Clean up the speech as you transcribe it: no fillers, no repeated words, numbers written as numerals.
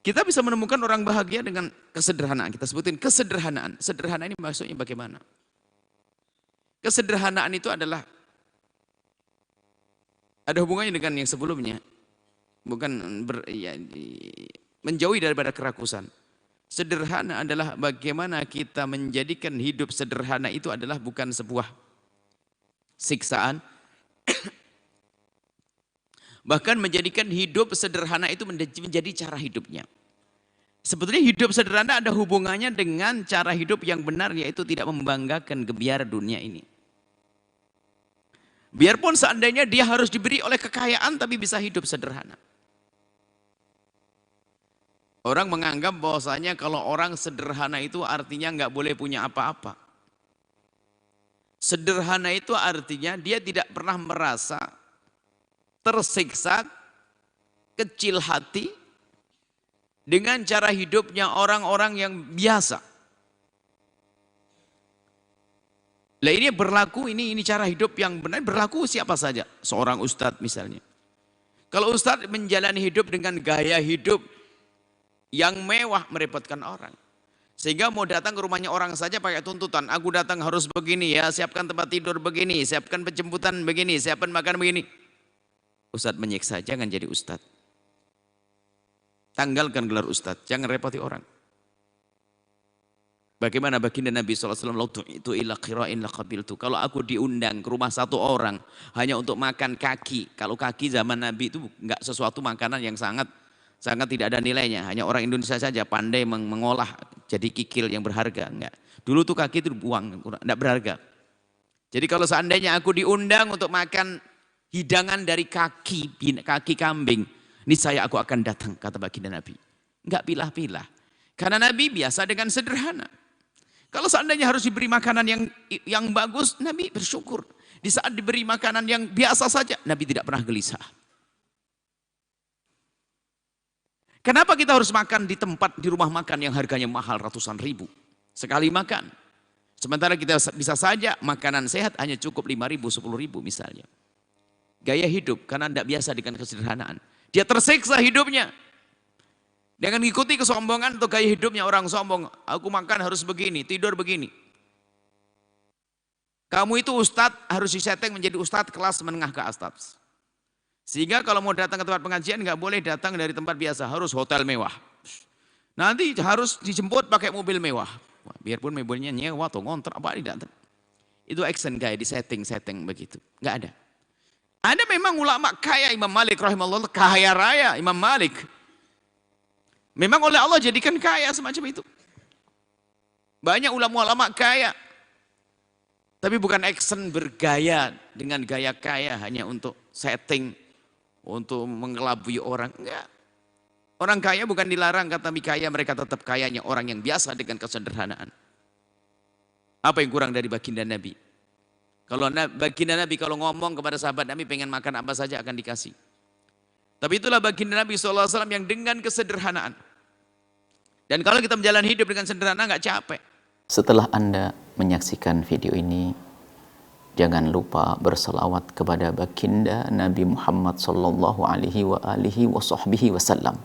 Kita bisa menemukan orang bahagia dengan kesederhanaan. Kita sebutin kesederhanaan. Sederhana ini maksudnya bagaimana? Kesederhanaan itu adalah ada hubungannya dengan yang sebelumnya. Bukan menjauhi daripada kerakusan. Sederhana adalah bagaimana kita menjadikan hidup sederhana itu adalah bukan sebuah siksaan. Bahkan menjadikan hidup sederhana itu menjadi cara hidupnya. Sebetulnya hidup sederhana ada hubungannya dengan cara hidup yang benar, yaitu tidak membanggakan gebiar dunia ini. Biarpun seandainya dia harus diberi oleh kekayaan, tapi bisa hidup sederhana. Orang menganggap bahwasanya kalau orang sederhana itu artinya nggak boleh punya apa-apa. Sederhana itu artinya dia tidak pernah merasa tersiksa, kecil hati dengan cara hidupnya orang-orang yang biasa. Lah ini berlaku, ini cara hidup yang benar berlaku siapa saja. Seorang ustadz misalnya. Kalau ustadz menjalani hidup dengan gaya hidup yang mewah, merepotkan orang. Sehingga mau datang ke rumahnya orang saja pakai tuntutan. Aku datang harus begini ya, siapkan tempat tidur begini, siapkan penjemputan begini, siapkan makan begini. Ustadz menyiksa, jangan jadi ustadz. Tanggalkan gelar ustadz, jangan repoti orang. Bagaimana baginda Nabi SAW itu ila qira'in laqabiltu. Kalau aku diundang ke rumah satu orang hanya untuk makan kaki. Kalau kaki zaman Nabi itu enggak sesuatu makanan yang sangat tidak ada nilainya. Hanya orang Indonesia saja pandai mengolah jadi kikil yang berharga. Enggak. Dulu tuh kaki itu dibuang, enggak berharga. Jadi kalau seandainya aku diundang untuk makan hidangan dari kaki kambing, niscaya aku akan datang, kata baginda Nabi. Enggak pilah-pilah. Karena Nabi biasa dengan sederhana. Kalau seandainya harus diberi makanan yang bagus, Nabi bersyukur. Di saat diberi makanan yang biasa saja, Nabi tidak pernah gelisah. Kenapa kita harus makan di rumah makan yang harganya mahal ratusan ribu sekali makan? Sementara kita bisa saja makanan sehat hanya cukup 5.000, 10.000 misalnya. Gaya hidup karena tidak biasa dengan kesederhanaan. Dia tersiksa hidupnya. Dengan mengikuti kesombongan atau gaya hidupnya orang sombong. Aku makan harus begini, tidur begini. Kamu itu ustadz harus disetting menjadi ustadz kelas menengah ke atas. Sehingga kalau mau datang ke tempat pengajian nggak boleh datang dari tempat biasa, harus hotel mewah. Nanti harus dijemput pakai mobil mewah. Biarpun mobilnya nyewa atau ngontrak apa tidak. Itu action gaya di setting begitu. Nggak ada. Ada memang ulama kaya, Imam Malik rahimahullah kaya raya Imam Malik. Memang oleh Allah jadikan kaya semacam itu. Banyak ulama-ulama kaya. Tapi bukan action bergaya dengan gaya kaya hanya untuk setting, untuk mengelabui orang. Enggak. Orang kaya bukan dilarang, kata Nabi kaya, mereka tetap kayanya orang yang biasa dengan kesederhanaan. Apa yang kurang dari baginda Nabi? Kalau baginda Nabi kalau ngomong kepada sahabat Nabi pengen makan apa saja akan dikasih. Tapi itulah baginda Nabi SAW yang dengan kesederhanaan. Dan kalau kita menjalani hidup dengan sederhana nggak capek. Setelah Anda menyaksikan video ini, jangan lupa berselawat kepada baginda Nabi Muhammad sallallahu alaihi wa alihi wa sahbihi wasallam.